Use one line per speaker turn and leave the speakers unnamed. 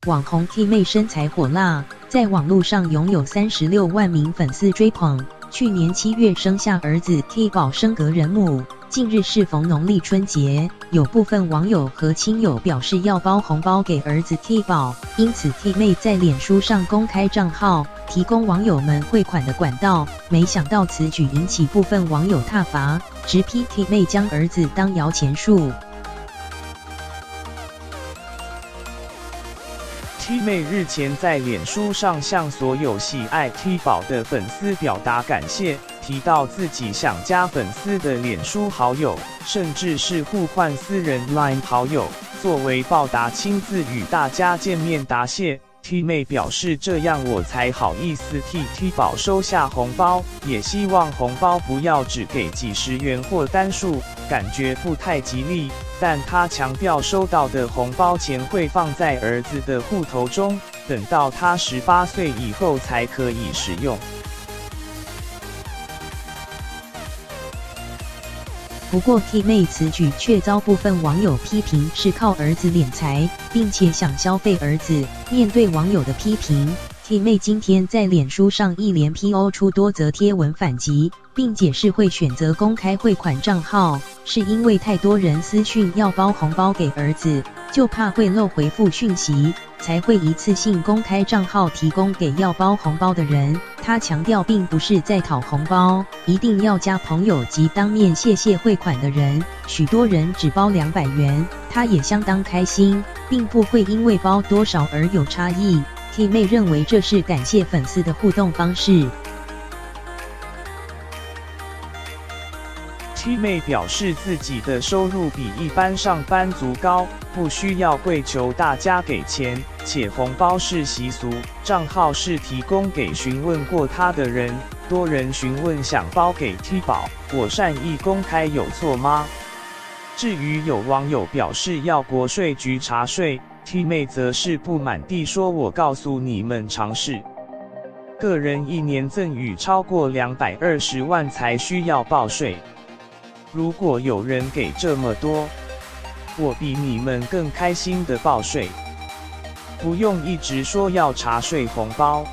网红 T 妹身材火辣，在网络上拥有36万名粉丝追捧。去年7月生下儿子 T 宝升格人母，近日适逢农历春节，有部分网友和亲友表示要包红包给儿子 T 宝，因此 T 妹在脸书上公开账号，提供网友们汇款的管道。没想到此举引起部分网友挞伐，直批 T 妹将儿子当摇钱树。
T 妹日前在脸书上向所有喜爱 T 宝的粉丝表达感谢，提到自己想加粉丝的脸书好友，甚至是互换私人 LINE 好友，作为报答亲自与大家见面答谢。T 妹表示这样我才好意思替 T 宝收下红包，也希望红包不要只给几十元或单数，感觉不太吉利。但她强调收到的红包钱会放在儿子的户头中，等到他18岁以后才可以使用。
不过 T 妹此举却遭部分网友批评是靠儿子敛财，并且想消费儿子。面对网友的批评， T 妹今天在脸书上一连 PO 出多则贴文反击，并解释会选择公开汇款账号，是因为太多人私讯要包红包给儿子，就怕会漏回复讯息，才会一次性公开账号提供给要包红包的人。他强调并不是在讨红包，一定要加朋友及当面谢谢汇款的人，许多人只包200元，他也相当开心，并不会因为包多少而有差异。T 妹认为这是感谢粉丝的互动方式。
T 妹表示自己的收入比一般上班族高，不需要跪求大家给钱，且红包是习俗，账号是提供给询问过他的人。多人询问想包给 T 宝，我善意公开有错吗？至于有网友表示要国税局查税，T 妹则是不满地说：“我告诉你们常识，个人一年赠与超过220万才需要报税。如果有人给这么多，我比你们更开心的报税，不用一直说要查税红包。”